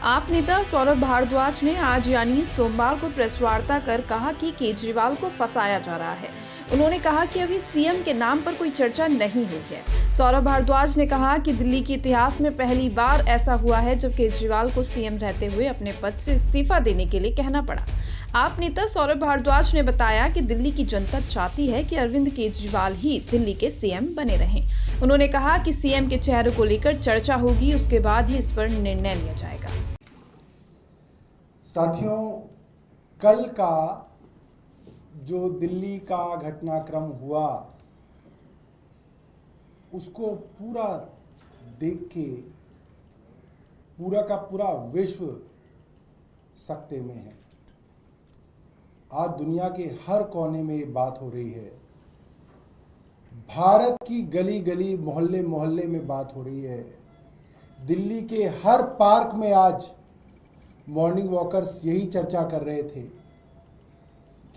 आप नेता सौरभ भारद्वाज ने आज यानी सोमवार को प्रेस वार्ता कर कहा कि केजरीवाल को फंसाया जा रहा है। उन्होंने कहा कि अभी सीएम के नाम पर कोई चर्चा नहीं हुई है। सौरभ भारद्वाज ने कहा कि दिल्ली के इतिहास में पहली बार ऐसा हुआ है जब केजरीवाल को सीएम रहते हुए अपने पद से इस्तीफा देने के लिए कहना पड़ा। आप नेता सौरभ भारद्वाज ने बताया कि दिल्ली की जनता चाहती है कि अरविंद केजरीवाल ही दिल्ली के सीएम बने रहें। उन्होंने कहा कि सीएम के चेहरे को लेकर चर्चा होगी, उसके बाद ही इस पर निर्णय लिया जाएगा। साथियों, कल का जो दिल्ली का घटनाक्रम हुआ उसको पूरा देख के पूरा का पूरा विश्व सकते में है। आज दुनिया के हर कोने में ये बात हो रही है। भारत की गली गली मोहल्ले मोहल्ले में बात हो रही है। दिल्ली के हर पार्क में आज मॉर्निंग वॉकर्स यही चर्चा कर रहे थे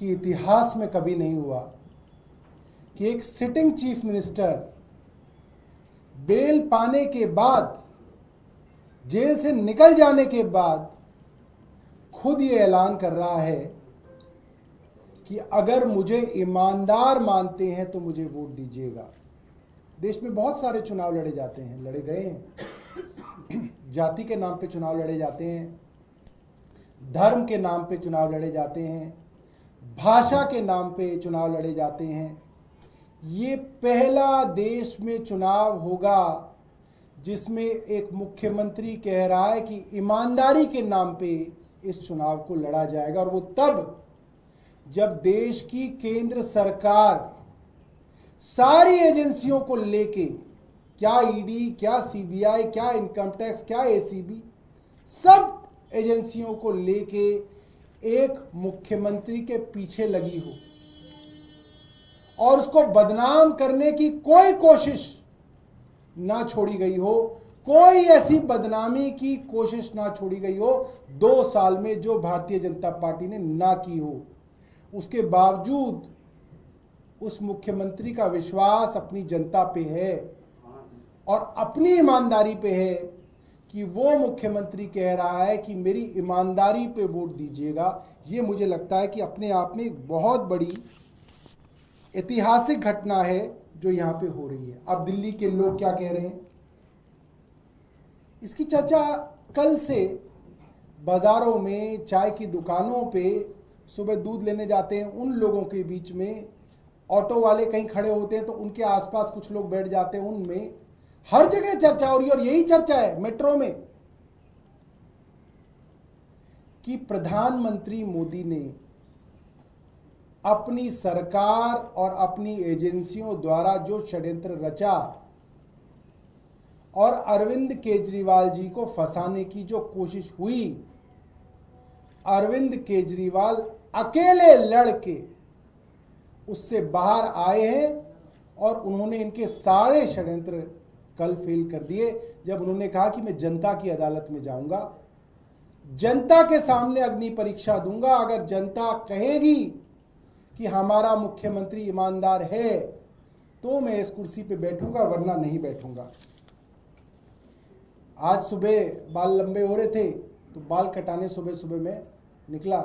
कि इतिहास में कभी नहीं हुआ कि एक सिटिंग चीफ मिनिस्टर बेल पाने के बाद, जेल से निकल जाने के बाद खुद ये ऐलान कर रहा है कि अगर मुझे ईमानदार मानते हैं तो मुझे वोट दीजिएगा। देश में बहुत सारे चुनाव लड़े जाते हैं, लड़े गए हैं। जाति के नाम पे चुनाव लड़े जाते हैं, धर्म के नाम पे चुनाव लड़े जाते हैं, भाषा के नाम पे चुनाव लड़े जाते हैं। ये पहला देश में चुनाव होगा जिसमें एक मुख्यमंत्री कह रहा है कि ईमानदारी के नाम पे इस चुनाव को लड़ा जाएगा, और वो तब जब देश की केंद्र सरकार सारी एजेंसियों को लेके, क्या ईडी, क्या सीबीआई, क्या इनकम टैक्स, क्या एसीबी, सब एजेंसियों को लेके एक मुख्यमंत्री के पीछे लगी हो और उसको बदनाम करने की कोई कोशिश ना छोड़ी गई हो, कोई ऐसी बदनामी की कोशिश ना छोड़ी गई हो 2 साल में जो भारतीय जनता पार्टी ने ना की हो। उसके बावजूद उस मुख्यमंत्री का विश्वास अपनी जनता पे है और अपनी ईमानदारी पे है कि वो मुख्यमंत्री कह रहा है कि मेरी ईमानदारी पे वोट दीजिएगा। ये मुझे लगता है कि अपने आप में एक बहुत बड़ी ऐतिहासिक घटना है जो यहाँ पे हो रही है। अब दिल्ली के लोग क्या कह रहे हैं, इसकी चर्चा कल से बाजारों में, चाय की दुकानों पे, सुबह दूध लेने जाते हैं उन लोगों के बीच में, ऑटो वाले कहीं खड़े होते हैं तो उनके आसपास कुछ लोग बैठ जाते हैं, उनमें हर जगह चर्चा हो रही है। और यही चर्चा है मेट्रो में कि प्रधानमंत्री मोदी ने अपनी सरकार और अपनी एजेंसियों द्वारा जो षड्यंत्र रचा और अरविंद केजरीवाल जी को फंसाने की जो कोशिश हुई, अरविंद केजरीवाल अकेले लड़के उससे बाहर आए हैं और उन्होंने इनके सारे षड्यंत्र कल फेल कर दिए जब उन्होंने कहा कि मैं जनता की अदालत में जाऊंगा, जनता के सामने अग्नि परीक्षा दूंगा। अगर जनता कहेगी कि हमारा मुख्यमंत्री ईमानदार है तो मैं इस कुर्सी पे बैठूंगा, वरना नहीं बैठूंगा। आज सुबह बाल लंबे हो रहे थे तो बाल कटाने सुबह सुबह में निकला।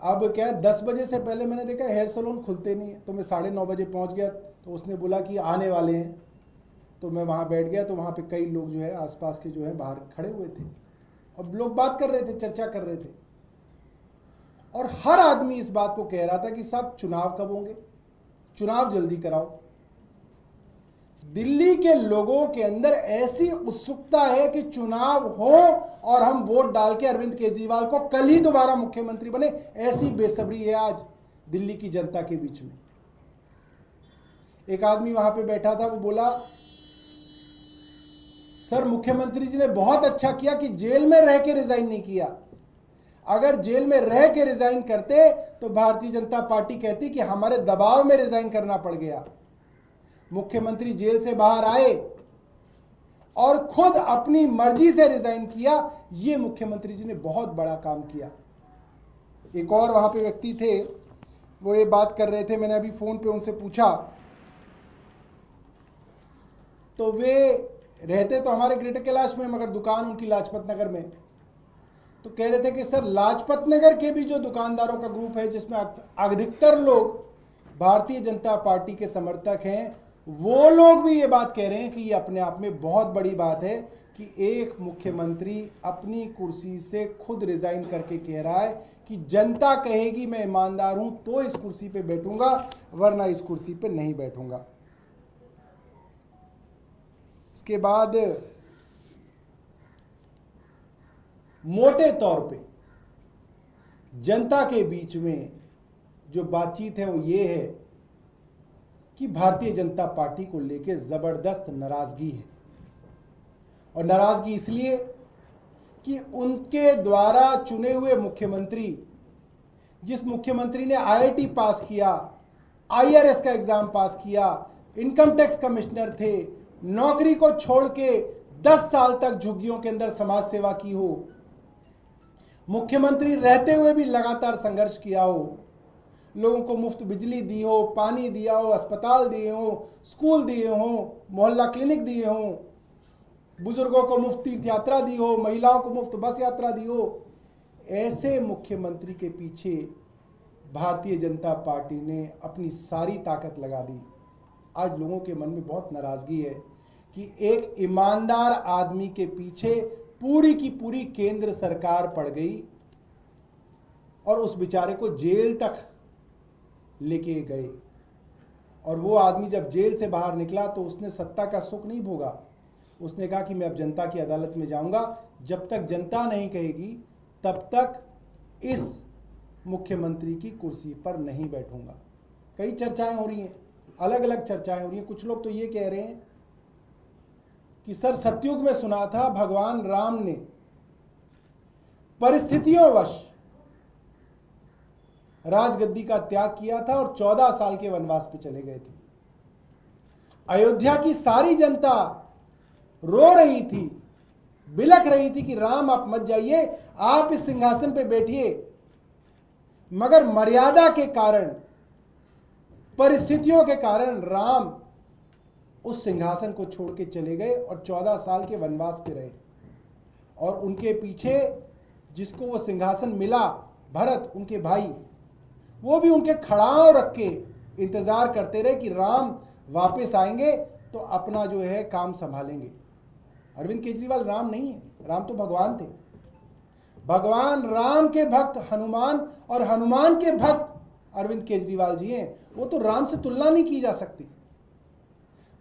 अब क्या है, 10 बजे से पहले मैंने देखा हेयर सैलून खुलते नहीं है, तो मैं 9:30 बजे पहुंच गया। तो उसने बोला कि आने वाले हैं, तो मैं वहाँ बैठ गया। तो वहाँ पे कई लोग जो है आसपास के जो है बाहर खड़े हुए थे, अब लोग बात कर रहे थे, चर्चा कर रहे थे, और हर आदमी इस बात को कह रहा था कि साहब चुनाव कब होंगे, चुनाव जल्दी कराओ। दिल्ली के लोगों के अंदर ऐसी उत्सुकता है कि चुनाव हो और हम वोट डाल के अरविंद केजरीवाल को कल ही दोबारा मुख्यमंत्री बने, ऐसी बेसब्री है आज दिल्ली की जनता के बीच में। एक आदमी वहां पे बैठा था, वो बोला, सर मुख्यमंत्री जी ने बहुत अच्छा किया कि जेल में रह के रिजाइन नहीं किया। अगर जेल में रह के रिजाइन करते तो भारतीय जनता पार्टी कहती कि हमारे दबाव में रिजाइन करना पड़ गया। मुख्यमंत्री जेल से बाहर आए और खुद अपनी मर्जी से रिजाइन किया। ये मुख्यमंत्री जी ने बहुत बड़ा काम किया। एक और वहां पे व्यक्ति थे, वो ये बात कर रहे थे, मैंने अभी फोन पे उनसे पूछा तो वे रहते तो हमारे ग्रेटर कैलाश में, मगर दुकान उनकी लाजपत नगर में। तो कह रहे थे कि सर लाजपत नगर के भी जो दुकानदारों का ग्रुप है जिसमें अधिकतर लोग भारतीय जनता पार्टी के समर्थक हैं, वो लोग भी ये बात कह रहे हैं कि ये अपने आप में बहुत बड़ी बात है कि एक मुख्यमंत्री अपनी कुर्सी से खुद रिजाइन करके कह रहा है कि जनता कहेगी मैं ईमानदार हूं तो इस कुर्सी पे बैठूंगा, वरना इस कुर्सी पे नहीं बैठूंगा। इसके बाद मोटे तौर पे जनता के बीच में जो बातचीत है वो ये है कि भारतीय जनता पार्टी को लेकर जबरदस्त नाराजगी है। और नाराजगी इसलिए कि उनके द्वारा चुने हुए मुख्यमंत्री, जिस मुख्यमंत्री ने आईआईटी पास किया, आईआरएस का एग्जाम पास किया, इनकम टैक्स कमिश्नर थे, नौकरी को छोड़ के 10 साल तक झुग्गियों के अंदर समाज सेवा की हो, मुख्यमंत्री रहते हुए भी लगातार संघर्ष किया हो, लोगों को मुफ्त बिजली दी हो, पानी दिया हो, अस्पताल दिए हो, स्कूल दिए हो, मोहल्ला क्लिनिक दिए हो, बुजुर्गों को मुफ्त तीर्थ यात्रा दी हो, महिलाओं को मुफ्त बस यात्रा दी हो, ऐसे मुख्यमंत्री के पीछे भारतीय जनता पार्टी ने अपनी सारी ताकत लगा दी। आज लोगों के मन में बहुत नाराजगी है कि एक ईमानदार आदमी के पीछे पूरी की पूरी केंद्र सरकार पड़ गई और उस बेचारे को जेल तक लेके गए। और वो आदमी जब जेल से बाहर निकला तो उसने सत्ता का सुख नहीं भोगा। उसने कहा कि मैं अब जनता की अदालत में जाऊंगा, जब तक जनता नहीं कहेगी तब तक इस मुख्यमंत्री की कुर्सी पर नहीं बैठूंगा। कई चर्चाएं हो रही हैं, अलग अलग चर्चाएं हो रही हैं। कुछ लोग तो ये कह रहे हैं कि सर सतयुग में सुना था भगवान राम ने परिस्थितियों राजगद्दी का त्याग किया था और 14 साल के वनवास पे चले गए थे। अयोध्या की सारी जनता रो रही थी, बिलख रही थी कि राम आप मत जाइए, आप इस सिंहासन पे बैठिए, मगर मर्यादा के कारण, परिस्थितियों के कारण राम उस सिंहासन को छोड़ के चले गए और 14 साल के वनवास पे रहे। और उनके पीछे जिसको वो सिंहासन मिला, भरत उनके भाई, वो भी उनके खड़ाव रख के इंतजार करते रहे कि राम वापस आएंगे तो अपना जो है काम संभालेंगे। अरविंद केजरीवाल राम नहीं है, राम तो भगवान थे। भगवान राम के भक्त हनुमान और हनुमान के भक्त अरविंद केजरीवाल जी हैं। वो तो राम से तुलना नहीं की जा सकती।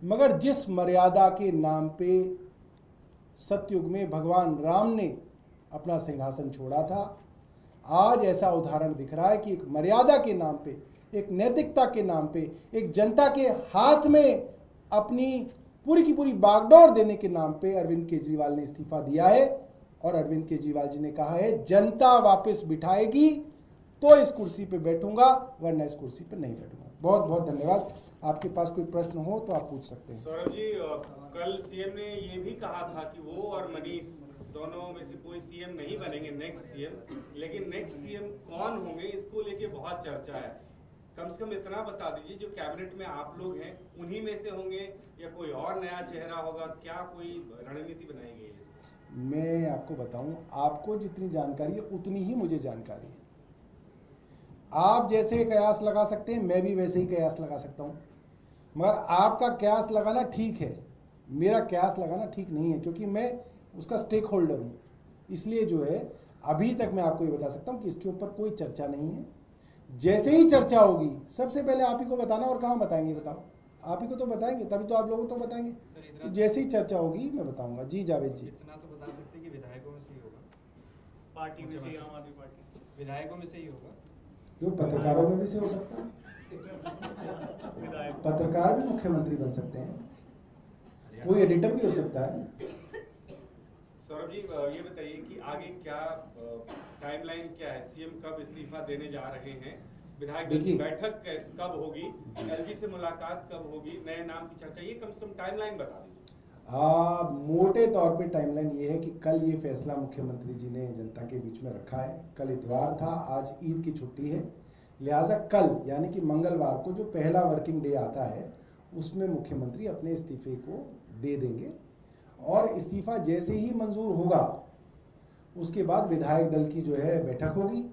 मगर जिस मर्यादा के नाम पे सतयुग में भगवान राम ने अपना सिंहासन छोड़ा था, आज ऐसा उदाहरण दिख रहा है कि एक मर्यादा के नाम पे, एक नैतिकता के नाम पे, एक जनता के हाथ में अपनी पूरी की पूरी बागडोर देने के नाम पे अरविंद केजरीवाल ने इस्तीफा दिया है। और अरविंद केजरीवाल जी ने कहा है जनता वापस बिठाएगी तो इस कुर्सी पे बैठूंगा, वरना इस कुर्सी पे नहीं बैठूंगा। बहुत बहुत धन्यवाद। आपके पास कोई प्रश्न हो तो आप पूछ सकते हैं। सौरभ जी, कल सीएम ने ये भी कहा था कि वो और मनीष दोनों में से कोई सीएम नहीं बनेंगे नेक्स्ट सीएम, लेकिन नेक्स्ट सीएम कौन होंगे इसको लेके बहुत चर्चा है। कम से कम इतना बता दीजिए, जो कैबिनेट में आप लोग हैं उन्हीं में से होंगे या कोई और नया चेहरा होगा? क्या कोई रणनीति बनाई गई है? मैं आपको बताऊं, आपको जितनी जानकारी है उतनी ही मुझे जानकारी है। आप जैसे कयास लगा सकते हैं, मैं भी वैसे ही कयास लगा सकता हूं, मगर आपका कयास लगाना ठीक है, मेरा कयास लगाना ठीक नहीं है, क्योंकि मैं उसका स्टेक होल्डर हूं। इसलिए जो है अभी तक मैं आपको ये बता सकता हूं कि इसके ऊपर कोई चर्चा नहीं है। जैसे ही चर्चा होगी सबसे पहले आप ही को बताना, और कहाँ बताएंगे बताओ? आप ही को तो बताएंगे, तभी तो आप लोगों को तो बताएंगे। तो जैसे ही चर्चा होगी मैं बताऊंगा। जी जावेद जी। इतना तो बता सकते हैं कि विधायकों में से ही होगा, पार्टी में से, आम आदमी पार्टी से, विधायकों में से ही होगा। जो पत्रकारों में भी से हो सकता है, पत्रकार भी मुख्यमंत्री बन सकते हैं, कोई एडिटर भी हो सकता है। सौरभ जी, ये बताइए कि आगे क्या टाइमलाइन क्या है? सीएम कब इस्तीफा देने जा रहे हैं? विधायक दल की बैठक कब होगी? एलजी से मुलाकात कब होगी? नए नाम की चर्चा, ये कम से कम टाइमलाइन बता दीजिए। मोटे तौर पे टाइमलाइन ये है कि कल ये फैसला मुख्यमंत्री जी ने जनता के बीच में रखा है। कल इतवार था, आज ईद की छुट्टी है, लिहाजा कल यानी कि मंगलवार को जो पहला वर्किंग डे आता है उसमें मुख्यमंत्री अपने इस्तीफे को दे देंगे। और इस्तीफा जैसे ही मंजूर होगा उसके बाद विधायक दल की जो है बैठक होगी।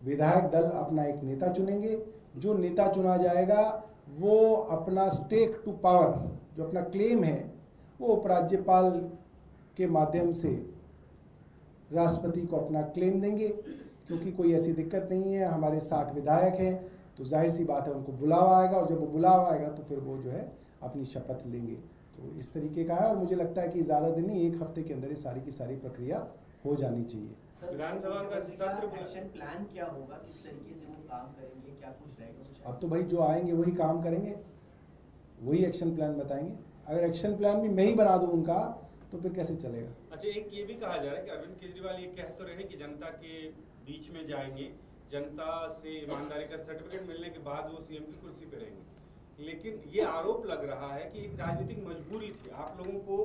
विधायक दल अपना एक नेता चुनेंगे। जो नेता चुना जाएगा वो अपना स्टेक टू पावर, जो अपना क्लेम है, वो उपराज्यपाल के माध्यम से राष्ट्रपति को अपना क्लेम देंगे। क्योंकि कोई ऐसी दिक्कत नहीं है, हमारे 60 विधायक हैं, तो जाहिर सी बात है उनको बुलावा आएगा, और जब वो बुलावा आएगा तो फिर वो जो है अपनी शपथ लेंगे। तो इस तरीके का है, और मुझे लगता है कि ज़्यादा दिन नहीं, 1 हफ्ते के अंदर ये सारी की सारी प्रक्रिया हो जानी चाहिए। विधानसभा का सत्र एक्शन प्लान क्या होगा, किस तरीके से वो काम करेंगे, क्या कुछ रहेगा कुछ? अब तो भाई जो आएंगे वही काम करेंगे, वही एक्शन प्लान बताएंगे। अगर एक्शन प्लान भी मैं ही बना दूं उनका तो फिर कैसे चलेगा? अच्छा, एक ये भी कहा जा रहा है कि अरविंद केजरीवाल ये कह तो रहे हैं कि जनता के बीच में जाएंगे, जनता से ईमानदारी का सर्टिफिकेट मिलने के बाद वो सीएम की कुर्सी पे रहेंगे, लेकिन ये आरोप लग रहा है कि एक राजनीतिक मजबूरी थी। आप लोगों को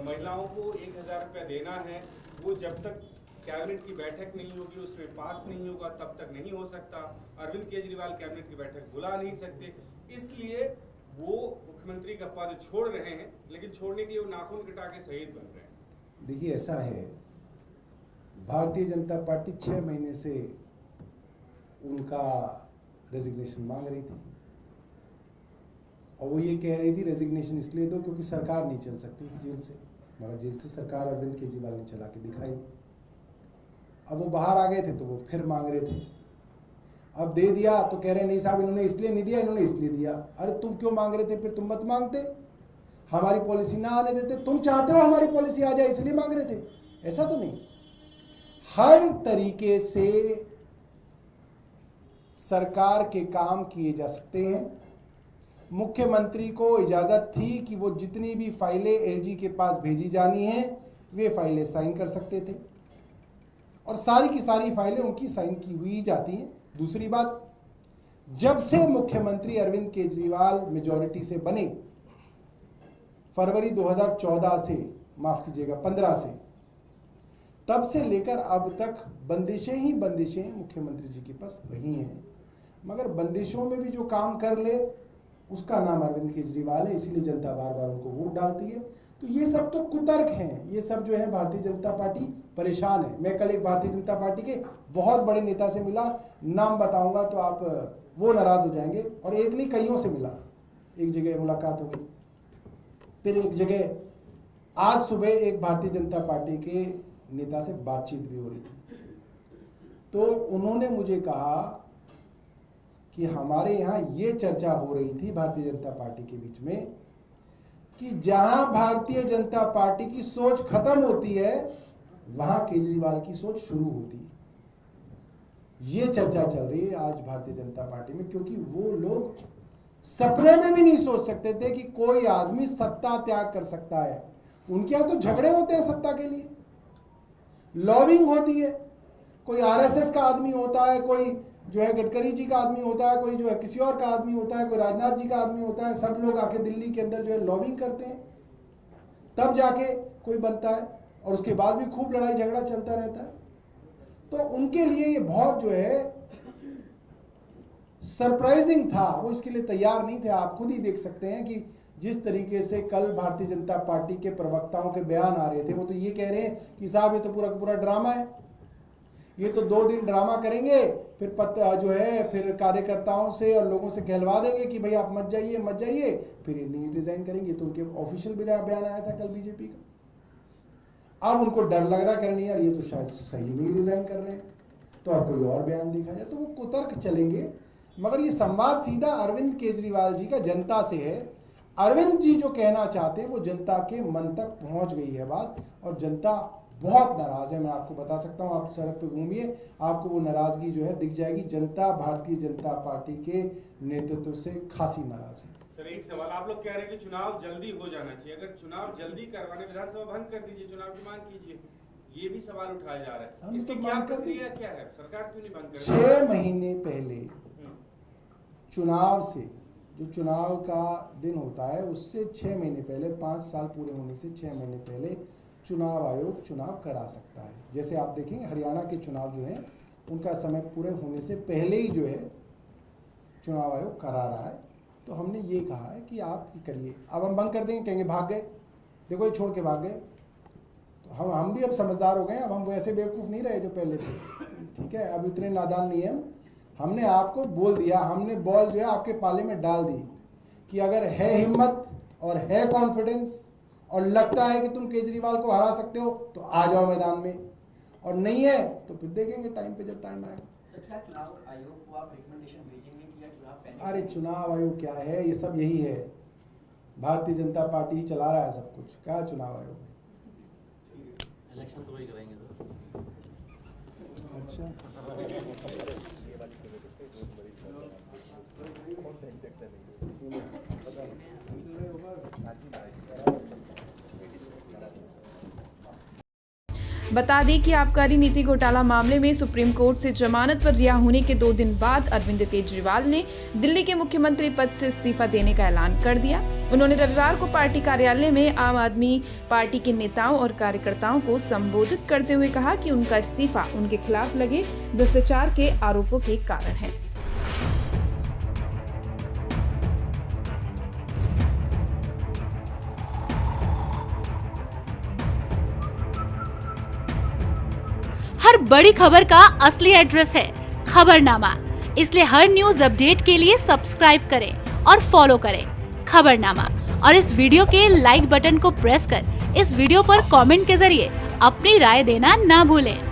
महिलाओं को 1000 रुपया देना है, वो जब तक कैबिनेट की बैठक नहीं होगी, उसमें पास नहीं होगा, तब तक नहीं हो सकता। अरविंद केजरीवाल कैबिनेट की बैठक बुला नहीं सकते, इसलिए वो मुख्यमंत्री का पद छोड़ रहे हैं, लेकिन छोड़ने के लिए वो नाखून कटा के शहीद बन रहे हैं। देखिए, ऐसा है, भारतीय जनता पार्टी 6 महीने से उनका रेजिग्नेशन मांग रही थी, और वो ये कह रही थी रेजिग्नेशन इसलिए दो क्योंकि सरकार नहीं चल सकती जेल से, मगर जेल से सरकार अरविंद केजरीवाल ने चला के दिखाई। अब वो बाहर आ गए थे तो वो फिर मांग रहे थे, अब दे दिया तो कह रहे नहीं साहब इन्होंने इसलिए नहीं दिया, इन्होंने इसलिए दिया। अरे तुम क्यों मांग रहे थे, फिर तुम मत मांगते, हमारी पॉलिसी ना आने देते। तुम चाहते हो हमारी पॉलिसी आ जाए इसलिए मांग रहे थे, ऐसा तो नहीं। हर तरीके से सरकार के काम किए जा सकते हैं। मुख्यमंत्री को इजाजत थी कि वो जितनी भी फाइलें एलजी के पास भेजी जानी है वे फाइलें साइन कर सकते थे, और सारी की सारी फाइलें उनकी साइन की हुई जाती हैं। दूसरी बात, जब से मुख्यमंत्री अरविंद केजरीवाल मेजॉरिटी से बने, फरवरी 2014 से, माफ कीजिएगा 15 से, तब से लेकर अब तक बंदिशें ही बंदिशें मुख्यमंत्री जी के पास रही हैं। मगर बंदिशों में भी जो काम कर ले उसका नाम अरविंद केजरीवाल है, इसीलिए जनता बार बार उनको वोट डालती है। तो ये सब तो कुतर्क हैं, ये सब जो है भारतीय जनता पार्टी परेशान है। मैं कल एक भारतीय जनता पार्टी के बहुत बड़े नेता से मिला, नाम बताऊंगा तो आप वो नाराज हो जाएंगे, और एक नहीं कईयों से मिला। एक जगह मुलाकात हो गई, फिर एक जगह आज सुबह एक भारतीय जनता पार्टी के नेता से बातचीत भी हो रही थी। तो उन्होंने मुझे कहा कि हमारे यहाँ ये चर्चा हो रही थी भारतीय जनता पार्टी के बीच में कि जहां भारतीय जनता पार्टी की सोच खत्म होती है वहां केजरीवाल की सोच शुरू होती है। ये चर्चा चल रही है आज भारतीय जनता पार्टी में, क्योंकि वो लोग सपने में भी नहीं सोच सकते थे कि कोई आदमी सत्ता त्याग कर सकता है। उनके यहाँ तो झगड़े होते हैं सत्ता के लिए, लॉबिंग होती है, कोई आरएसएस का आदमी होता है, कोई जो है गडकरी जी का आदमी होता है, कोई जो है किसी और का आदमी होता है, कोई राजनाथ जी का आदमी होता है। सब लोग आके दिल्ली के अंदर जो है लॉबिंग करते हैं, तब जाके कोई बनता है, और उसके बाद भी खूब लड़ाई झगड़ा चलता रहता है। तो उनके लिए ये बहुत जो है सरप्राइजिंग था, वो इसके लिए तैयार नहीं थे। आप खुद ही देख सकते हैं कि जिस तरीके से कल भारतीय जनता पार्टी के प्रवक्ताओं के बयान आ रहे थे, वो तो ये कह रहे हैं कि साहब ये तो पूरा पूरा ड्रामा है, ये तो 2 दिन ड्रामा करेंगे, फिर जो है फिर कार्यकर्ताओं से और लोगों से कहलवा देंगे कि भाई आप मत जाइए, फिर ये नहीं रिजाइन करेंगे। तो उनके ऑफिशियल बयान आया था कल बीजेपी का। अब उनको डर लग रहा है, नहीं यार ये तो शायद सही में रिजाइन कर रहे हैं, तो अब कोई और बयान दिखा जाए, तो वो कुतर्क चलेंगे। मगर ये संवाद सीधा अरविंद केजरीवाल जी का जनता से है। अरविंद जी जो कहना चाहते हैं वो जनता के मन तक पहुंच गई है बात, और जनता बहुत नाराज है। मैं आपको बता सकता हूं, आप सड़क पे घूमिए, आपको वो नाराजगी जो है दिख जाएगी। जनता भारतीय जनता पार्टी के नेतृत्व से खासी नाराज है। सर, एक सवाल, आप लोग कह रहे हैं कि चुनाव जल्दी हो जाना चाहिए, अगर चुनाव जल्दी करवाने विधानसभा भंग कर दीजिए, चुनाव की मांग कीजिए, ये भी सवाल उठाया जा रहा है। इसकी क्या प्रक्रिया क्या है, सरकार क्यों नहीं बंद कर रही? 6 महीने पहले चुनाव से, जो चुनाव का दिन होता है उससे 6 महीने पहले, 5 साल पूरे होने से 6 महीने पहले चुनाव आयोग चुनाव करा सकता है। जैसे आप देखेंगे हरियाणा के चुनाव जो हैं उनका समय पूरे होने से पहले ही जो है चुनाव आयोग करा रहा है। तो हमने ये कहा है कि आप करिए। अब हम बंद कर देंगे, कहेंगे भाग गए, देखो ये छोड़ के भाग गए। तो हम भी अब समझदार हो गए, अब हम वैसे बेवकूफ़ नहीं रहे जो पहले थे, ठीक है। अब इतने नादान नहीं है, हमने आपको बोल दिया, हमने बॉल जो है आपके पाले में डाल दी कि अगर है हिम्मत और है कॉन्फिडेंस और लगता है कि तुम केजरीवाल को हरा सकते हो तो आ जाओ मैदान में, और नहीं है तो फिर देखेंगे टाइम पे जब टाइम आएगा। सर, क्या चुनाव आयोग को आप रिकमेंडेशन भेजेंगे कि या चुनाव पहले? अरे चुनाव आयोग क्या है, ये सब यही है, भारतीय जनता पार्टी ही चला रहा है सब कुछ, क्या चुनाव आयोग है। इलेक्शन तो वही कराएंगे सर। अच्छा, बता दें कि आबकारी नीति घोटाला मामले में सुप्रीम कोर्ट से जमानत पर रिहा होने के 2 दिन बाद अरविंद केजरीवाल ने दिल्ली के मुख्यमंत्री पद से इस्तीफा देने का ऐलान कर दिया। उन्होंने रविवार को पार्टी कार्यालय में आम आदमी पार्टी के नेताओं और कार्यकर्ताओं को संबोधित करते हुए कहा कि उनका इस्तीफा उनके खिलाफ लगे भ्रष्टाचार के आरोपों के कारण है। हर बड़ी खबर का असली एड्रेस है खबरनामा, इसलिए हर न्यूज अपडेट के लिए सब्सक्राइब करें और फॉलो करें खबरनामा। और इस वीडियो के लाइक बटन को प्रेस कर इस वीडियो पर कमेंट के जरिए अपनी राय देना ना भूलें।